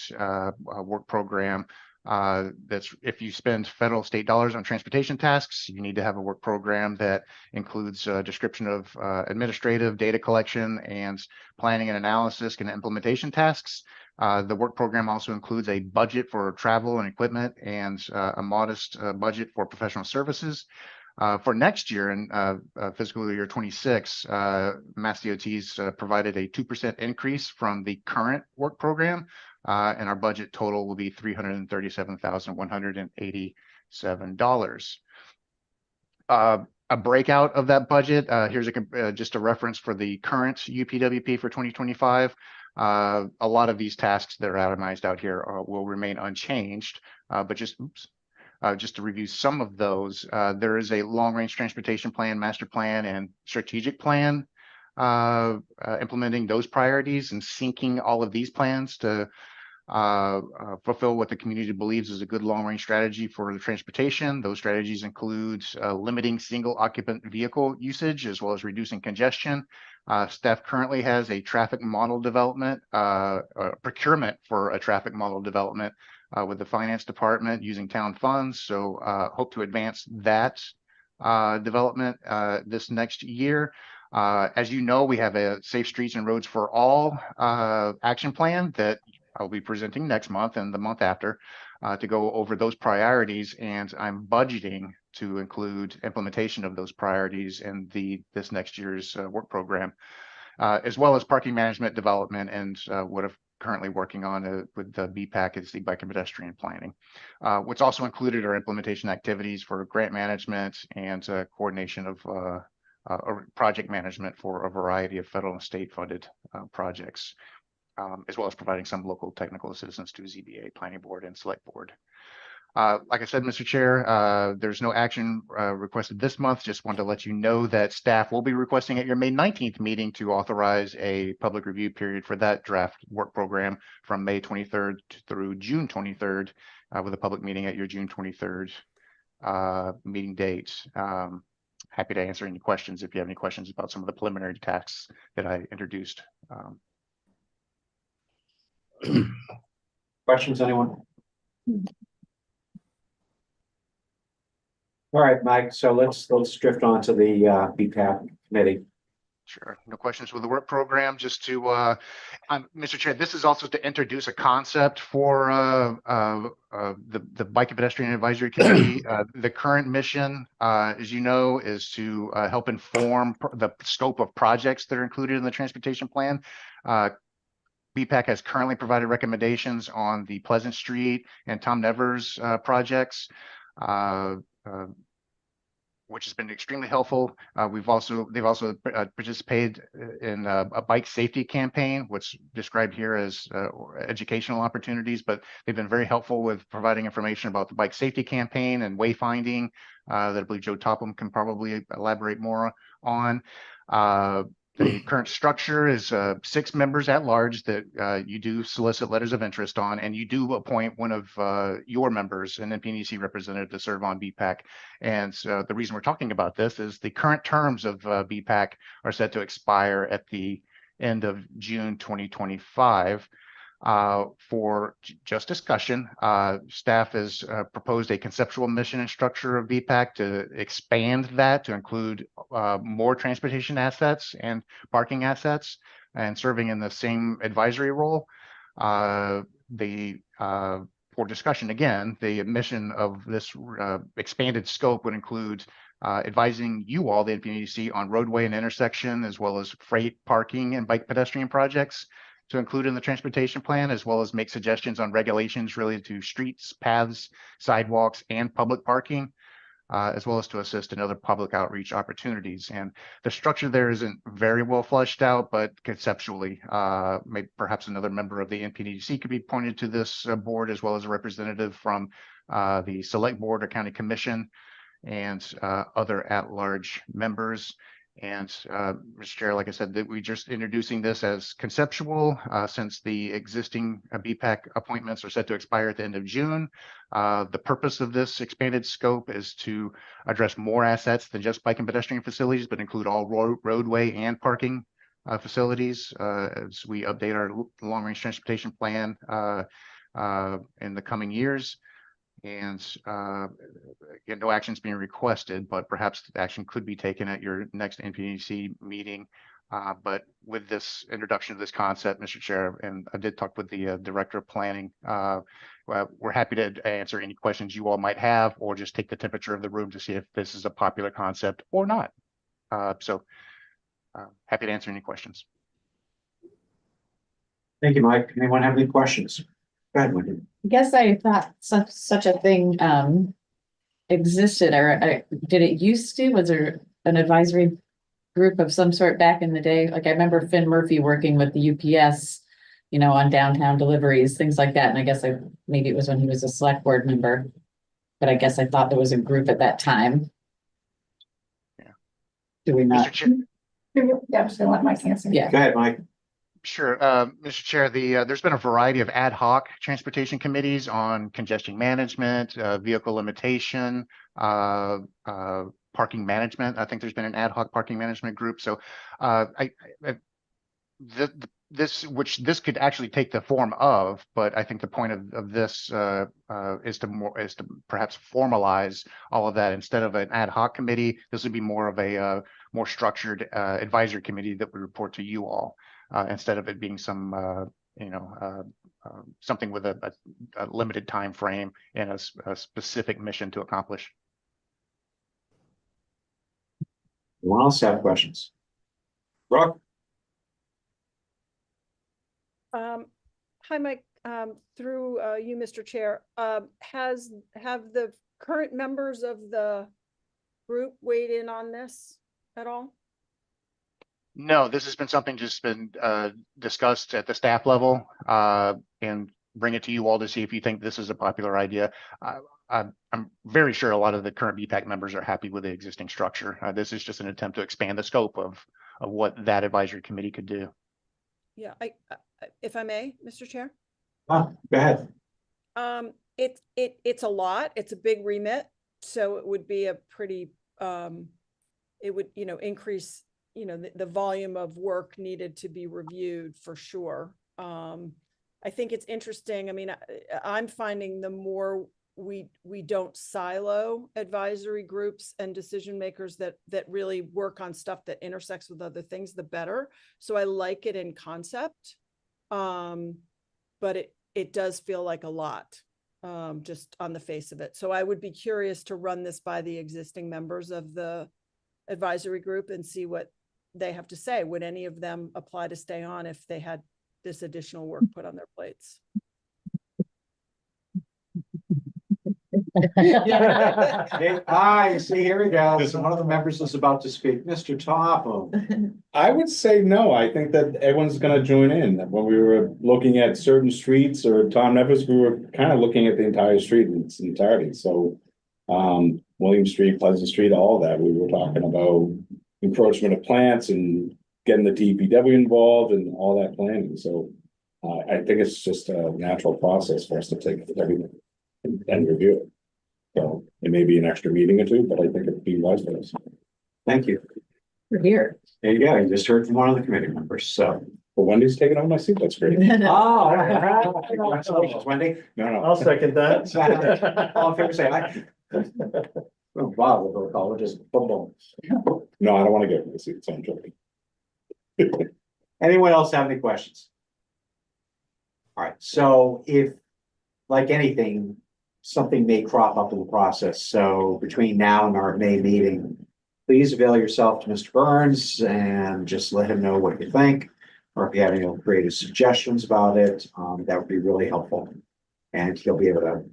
work program that's if you spend federal state dollars on transportation tasks, you need to have a work program that includes a description of administrative data collection and planning and analysis and implementation tasks. The work program also includes a budget for travel and equipment and a modest budget for professional services. For next year in fiscal year 26, Mass DOT's provided a 2% increase from the current work program, and our budget total will be $337,187. A breakout of that budget, here's just a reference for the current UPWP for 2025. A lot of these tasks that are itemized out here will remain unchanged, but just to review some of those, there is a long-range transportation plan, master plan, and strategic plan implementing those priorities and syncing all of these plans to fulfill what the community believes is a good long-range strategy for the transportation. Those strategies include limiting single occupant vehicle usage as well as reducing congestion. Staff currently has a traffic model development, procurement for a traffic model development with the finance department using town funds. So hope to advance that development this next year. As you know, we have a Safe Streets and Roads for All action plan that I'll be presenting next month and the month after to go over those priorities. And I'm budgeting to include implementation of those priorities in this next year's work program, as well as parking management development and what I've currently working on with the BPAC is the bike and pedestrian planning. What's also included are implementation activities for grant management and coordination of project management for a variety of federal and state funded projects, as well as providing some local technical assistance to ZBA, Planning Board, and Select Board. Like I said, Mr. Chair, there's no action requested this month. Just wanted to let you know that staff will be requesting at your May 19th meeting to authorize a public review period for that draft work program from May 23rd through June 23rd. with a public meeting at your June 23rd meeting date. Happy to answer any questions if you have any questions about some of the preliminary tasks that I introduced. Questions, anyone? All right, Mike, so let's drift on to the BPAP committee. Sure, no questions with the work program. Just to, Mr. Chair, this is also to introduce a concept for the Bike and Pedestrian Advisory Committee. The current mission, as you know, is to help inform the scope of projects that are included in the transportation plan. BPAC has currently provided recommendations on the Pleasant Street and Tom Nevers projects. Which has been extremely helpful. They've also participated in a bike safety campaign, what's described here as educational opportunities, but they've been very helpful with providing information about the bike safety campaign and wayfinding that I believe Joe Topham can probably elaborate more on. The current structure is 6 members at large that you do solicit letters of interest on, and you do appoint one of your members, an NPDC representative, to serve on BPAC. And so the reason we're talking about this is the current terms of BPAC are set to expire at the end of June 2025. For just discussion, staff has proposed a conceptual mission and structure of BPAC to expand that to include more transportation assets and parking assets and serving in the same advisory role. For discussion, again, the mission of this expanded scope would include advising you all, the NPDC, on roadway and intersection, as well as freight, parking, and bike pedestrian projects to include in the transportation plan, as well as make suggestions on regulations related to streets, paths, sidewalks, and public parking, as well as to assist in other public outreach opportunities. And the structure there isn't very well fleshed out, but conceptually, maybe perhaps another member of the NPDC could be appointed to this board, as well as a representative from the select board or county commission and other at-large members. And Mr. Chair, like I said, that we're just introducing this as conceptual since the existing BPAC appointments are set to expire at the end of June. The purpose of this expanded scope is to address more assets than just bike and pedestrian facilities, but include all roadway and parking facilities as we update our long-range transportation plan in the coming years. And again, no action is being requested, but perhaps action could be taken at your next NPDC meeting. But with this introduction of this concept, Mr. Chair, and I did talk with the Director of Planning, we're happy to answer any questions you all might have, or just take the temperature of the room to see if this is a popular concept or not. Happy to answer any questions. Thank you, Mike. Anyone have any questions? Go ahead, Wendy. I guess I thought such a thing existed, or did it used to? Was there an advisory group of some sort back in the day? Like I remember Finn Murphy working with the UPS, on downtown deliveries, things like that. And I guess maybe it was when he was a select board member, but I guess I thought there was a group at that time. Yeah. Do we not? Mr. Chair. Yeah, I'm just gonna let Mike answer. Yeah. Go ahead, Mike. Sure, Mr. Chair, there's been a variety of ad hoc transportation committees on congestion management, vehicle limitation, parking management. I think there's been an ad hoc parking management group. So this could actually take the form of, but I think the point of this is to perhaps formalize all of that. Instead of an ad hoc committee, this would be more of a more structured advisory committee that would report to you all. Instead of it being some, something with a limited time frame and a specific mission to accomplish. Anyone else have questions? Brock? Hi, Mike. Through you, Mr. Chair, have the current members of the group weighed in on this at all? No, this has been something just been discussed at the staff level and bring it to you all to see if you think this is a popular idea. I'm very sure a lot of the current BPAC members are happy with the existing structure. This is just an attempt to expand the scope of what that advisory committee could do. Yeah, if I may, Mr. Chair. Go ahead. it's a lot. It's a big remit. So it would be a pretty, it would, increase, the volume of work needed to be reviewed for sure. I think it's interesting. I mean, I'm finding the more we don't silo advisory groups and decision makers that really work on stuff that intersects with other things, the better. So I like it in concept. But it does feel like a lot, just on the face of it. So I would be curious to run this by the existing members of the advisory group and see what they have to say. Would any of them apply to stay on if they had this additional work put on their plates? Hi, see, here we go. So one of the members is about to speak, Mr. Topham. I would say no. I think that everyone's gonna join in. When we were looking at certain streets or Tom Nevers, we were kind of looking at the entire street in its entirety. So William Street, Pleasant Street, all of that, we were talking about encroachment of plants and getting the DPW involved and all that planning. So I think it's just a natural process for us to take everything and review it. So it may be an extra meeting or two, but I think it'd be wise for us. Thank you. We're here. There you go. You just heard from one of the committee members, so. But Wendy's taking over my seat. That's great. Oh, congratulations, Wendy. No, I'll second that. All in favor, say aye. Oh, Bob, we'll call, we'll just boom, boom. no, I don't want to get my seat, so I'm joking. Anyone else have any questions? All right, so if, like anything, something may crop up in the process, so between now and our May meeting, please avail yourself to Mr. Burns and just let him know what you think, or if you have any creative suggestions about it, that would be really helpful. And he'll be able to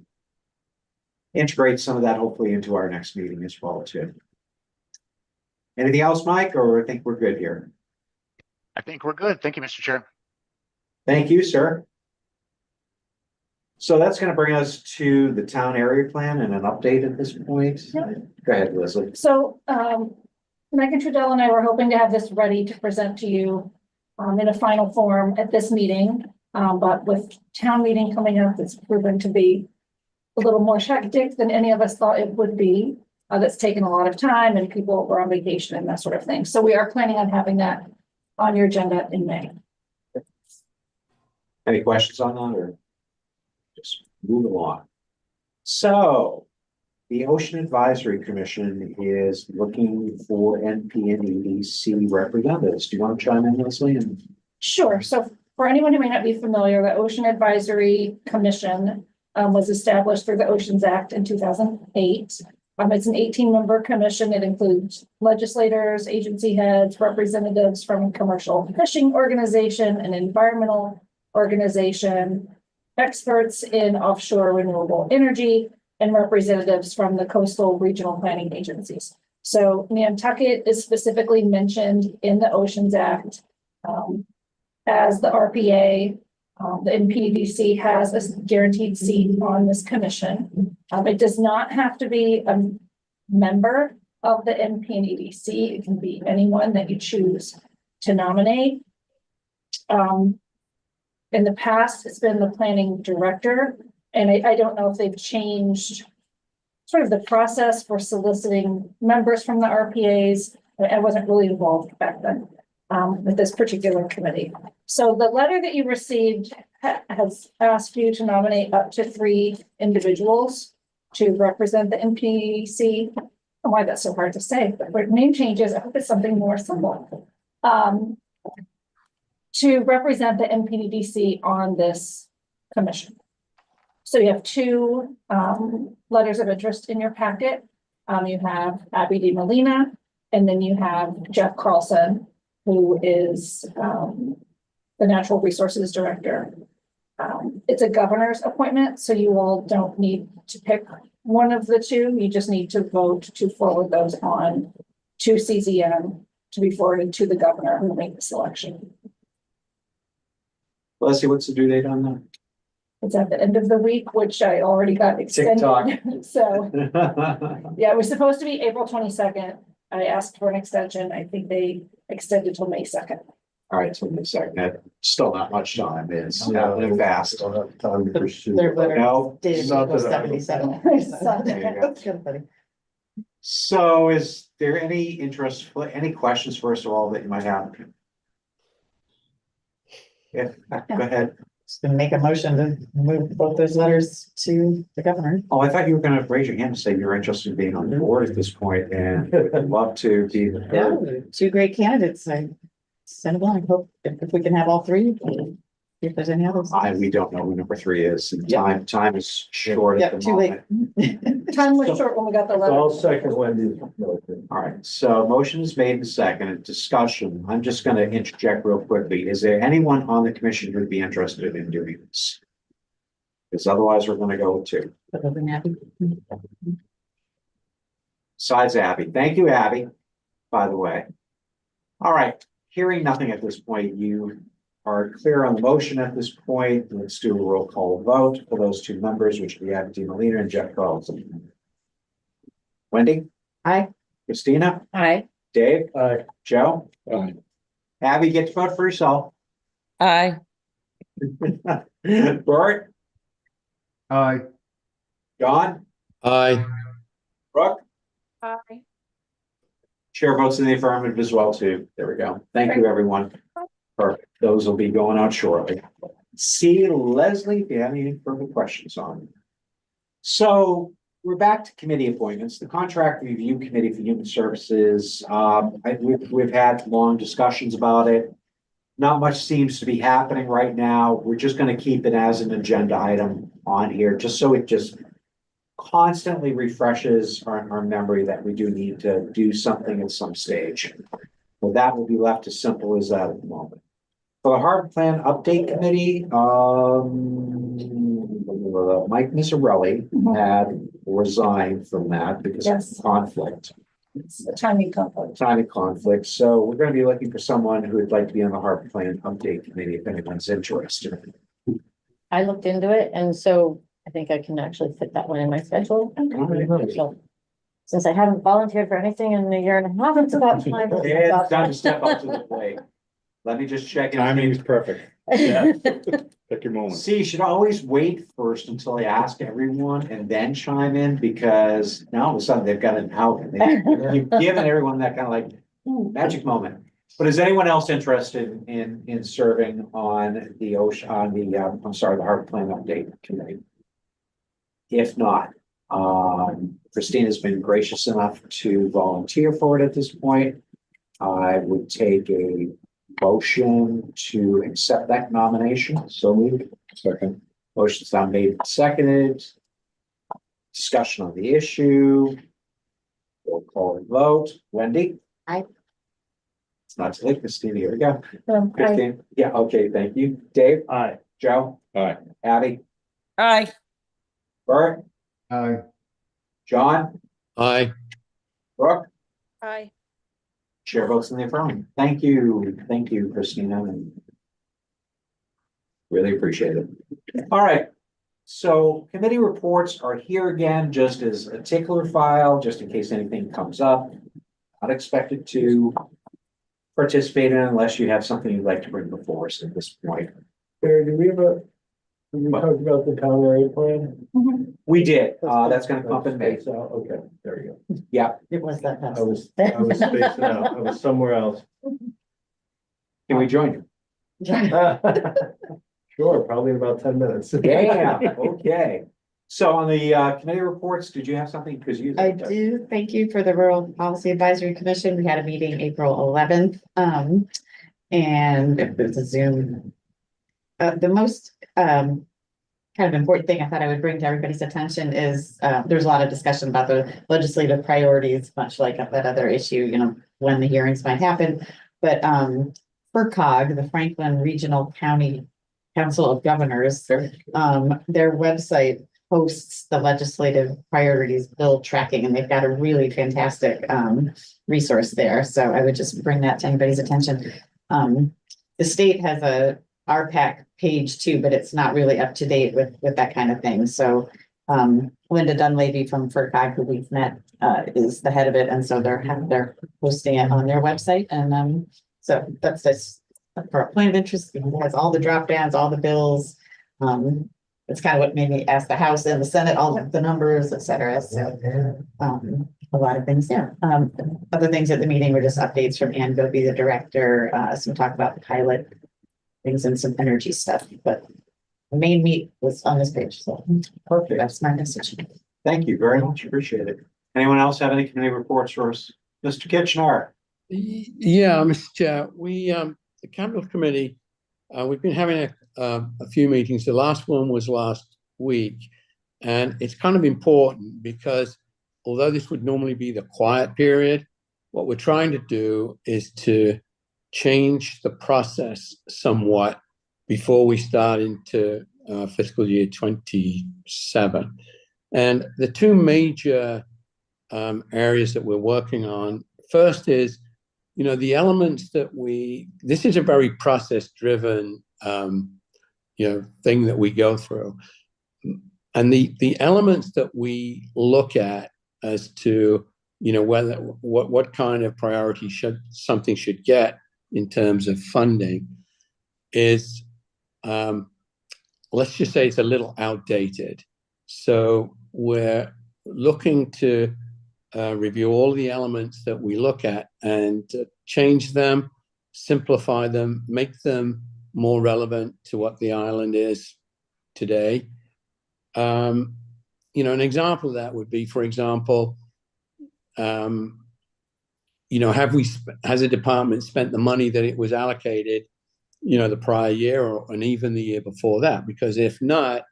integrate some of that hopefully into our next meeting as well too. Anything else, Mike, or I think we're good here? I think we're good. Thank you, Mr. Chair. Thank you, sir. So that's going to bring us to the town area plan and an update at this point. Go ahead, Leslie. So, Mike and Trudell and I were hoping to have this ready to present to you in a final form at this meeting. But with town meeting coming up, it's proven to be a little more hectic than any of us thought it would be. That's taken a lot of time and people were on vacation and that sort of thing. So we are planning on having that on your agenda in May. Any questions on that or just move along? So the Ocean Advisory Commission is looking for NP and EDC representatives. Do you want to chime in, Leslie? Sure. So for anyone who may not be familiar, the Ocean Advisory Commission was established through the Oceans Act in 2008. It's an 18-member commission. It includes legislators, agency heads, representatives from commercial fishing organization and environmental organization, experts in offshore renewable energy, and representatives from the coastal regional planning agencies. So Nantucket is specifically mentioned in the Oceans Act as the RPA. The NPDC has a guaranteed seat on this commission. It does not have to be a member of the NPDC. It can be anyone that you choose to nominate. In the past, it's been the planning director, and I don't know if they've changed sort of the process for soliciting members from the RPAs. I wasn't really involved back then with this particular committee. So the letter that you received has asked you to nominate up to 3 individuals to represent the NPDC. I don't know why that's so hard to say, but for name changes, I hope it's something more simple. To represent the NPDC on this commission. So you have 2 letters of interest in your packet. You have Abby DeMolina, and then you have Jeff Carlson, who is the Natural Resources Director. It's a governor's appointment, so you all don't need to pick one of the 2. You just need to vote to forward those on to CZM to be forwarded to the governor who will make the selection. Leslie, what's the due date on that? It's at the end of the week, which I already got extended. So, yeah, it was supposed to be April 22nd. I asked for an extension. I think they extended till May 2nd. All right, so a second, that still not much time, it's happening fast. Don't have time to pursue. Their letter No, dated not April that I have a- 77. There you go. That's kind of funny. So is there any interest, any questions, first of all, that you might have? Yeah, go ahead. Just gonna make a motion to move both those letters to the governor. Oh, I thought you were gonna raise your hand and say you're interested in being on the board at this point, and would love to be the Yeah, third. two great candidates. I send them on. I hope if we can have all three, see if there's any others. We don't know who number 3 is, and Yeah. time is short Yeah, at the too late. moment. Time was short when we got the So letter. I'll second Wendy's motion. All right, so motion is made and seconded, discussion. I'm just gonna interject real quickly. Is there anyone on the commission who'd be interested in doing this? Because otherwise, we're gonna go with 2. Other than Abby. Besides Abby. Thank you, Abby, by the way. All right, hearing nothing at this point, you are clear on the motion at this point. Let's do a roll call vote for those 2 members, which would be Abby Molina and Jeff Carlson. Wendy, Aye. Christina, Aye. Dave, Aye. Joe, Aye. Abby, you get to vote for yourself. Aye. Bert, Aye. John, Aye. Brooke, Aye. chair votes in the affirmative as well too. There we go. Thank you, everyone. Perfect. Those will be going out shortly. See Leslie, if you have any further questions on. So we're back to committee appointments. The Contract Review Committee for Human Services, we've had long discussions about it. Not much seems to be happening right now. We're just gonna keep it as an agenda item on here, just so it just constantly refreshes our memory that we do need to do something at some stage. Well, that will be left as simple as that at the moment. For the Harbor Plan Update Committee, Mike Miserelli had resigned from that because of Yes. conflict, It's a timing conflict. timing conflict. So we're gonna be looking for someone who would like to be on the Harbor Plan Update Committee if anyone's interested. I looked into it, and so I think I can actually fit that one in my schedule. So, since I haven't volunteered for anything in a year and a half, it's about time. Yeah, it's time to step up to the plate. Let me just check. Timing is perfect. Yeah. Pick your moment. See, you should always wait first until I ask everyone and then chime in, because now all of a sudden they've got an out. And you've given everyone that kind of like magic moment. But is anyone else interested in serving on the ocean, on the, the Harbor Plan Update Committee? If not, Christina's been gracious enough to volunteer for it at this point. I would take a motion to accept that nomination. So moved. Second. Motion's now made and seconded. Discussion on the issue. Roll call and vote. Wendy? Aye. It's not too late, Christina. Here we go. I, Christine? Yeah, okay, thank you. Dave? Aye. Joe? Aye. Abby? Aye. Bert? Aye. John? Aye. Brooke? Aye. Chair votes in the affirmative. Thank you, Christina, and really appreciate it. All right, so committee reports are here again, just as a tickler file, just in case anything comes up. Not expected to participate in unless you have something you'd like to bring before us at this point. Barry, did we talk about the town area plan? We did, that's gonna come up in May. So, okay, there you go. Yeah, It was that I fast. was spacing out. I was somewhere else. can we join you? Sure, probably in about 10 minutes. Yeah, okay. So on the committee reports, did you have something? Because you. I do. Thank you for the Rural Policy Advisory Commission. We had a meeting April 11th. And it was a Zoom. The most kind of important thing I thought I would bring to everybody's attention is there's a lot of discussion about the legislative priorities, much like that other issue, you know, when the hearings might happen. But FERCog, the Franklin Regional County Council of Governors, their website hosts the legislative priorities bill tracking, and they've got a really fantastic resource there. So I would just bring that to anybody's attention. The state has a RPAC page too, but it's not really up to date with that kind of thing. So Linda Dunleavy from FERCog, who we've met, is the head of it, and so they're posting it on their website. And so that's just for a plan of interest, it has all the drop downs, all the bills. It's kind of what made me ask the House and the Senate, all the numbers, et cetera. So, a lot of things there. Other things at the meeting were just updates from Ann Goby, the director, some talk about the pilot things and some energy stuff, but the main meat was on this page. So Perfect. that's my message. Thank you very much. Appreciate it. Anyone else have any committee reports for us? Mr. Kitchener? Yeah, Mr. Chair, the Capital Committee, we've been having a few meetings. The last one was last week, and it's kind of important because although this would normally be the quiet period, what we're trying to do is to change the process somewhat before we start into fiscal year 27. And the two major areas that we're working on, first is, the elements that this is a very process-driven, thing that we go through. And the elements that we look at as to, what kind of priority something should get in terms of funding is, let's just say it's a little outdated. So we're looking to review all the elements that we look at and change them, simplify them, make them more relevant to what the island is today. An example of that would be, for example, has a department spent the money that it was allocated, the prior year and even the year before that? Because if not,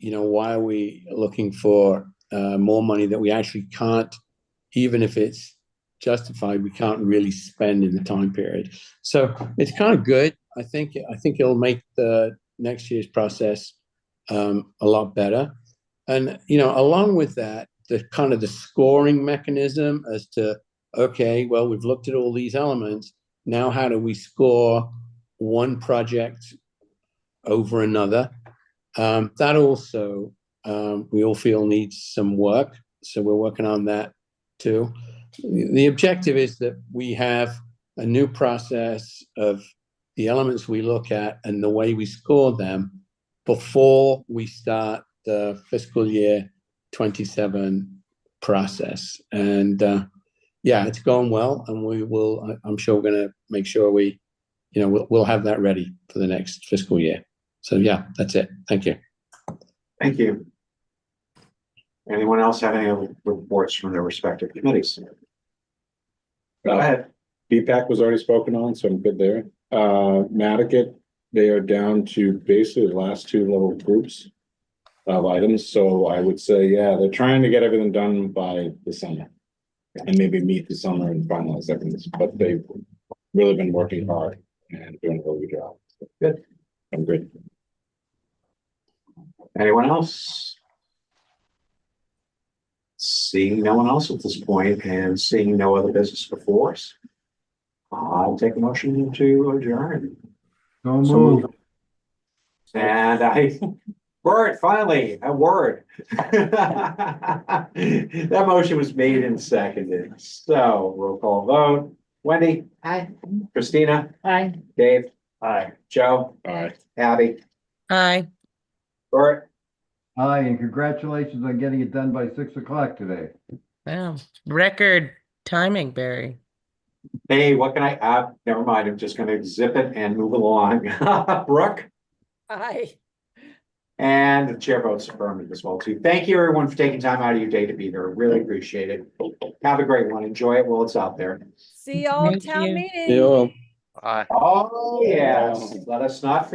why are we looking for more money that we actually can't, even if it's justified, we can't really spend in the time period? So it's kind of good. I think it'll make the next year's process a lot better. And along with that, the kind of the scoring mechanism as to, okay, well, we've looked at all these elements. Now, how do we score one project over another? That also we all feel needs some work. So we're working on that too. The objective is that we have a new process of the elements we look at and the way we score them before we start the fiscal year 27 process. And it's going well, and I'm sure we're going to make sure we'll have that ready for the next fiscal year. So yeah, that's it. Thank you. Thank you. Anyone else have any other reports from their respective committees? Go ahead. BPAC was already spoken on, so I'm good there. Nantucket, they are down to basically the last two little groups of items. So I would say, yeah, they're trying to get everything done by the summer and maybe meet the summer and finalize everything. But they've really been working hard and doing a really good job. So Good. I'm good. Anyone else? Seeing no one else at this point and seeing no other business before us, I'll take a motion to adjourn. So moved. And word, finally, a word. That motion was made and seconded. So roll call vote. Wendy? Aye. Christina? Aye. Dave? Aye. Joe? Aye. Abby? Aye. Bert? Aye, and congratulations on getting it done by 6 o'clock today. Wow. Record timing, Barry. Hey, what can I, never mind, I'm just gonna zip it and move along. Brooke? Aye. And the chair votes affirmative as well too. Thank you everyone for taking time out of your day to be there. Really appreciate it. Have a great one. Enjoy it while it's out there. See y'all at Thank town you. meeting. Yeah. Aye. Oh, yes. Let us not forget.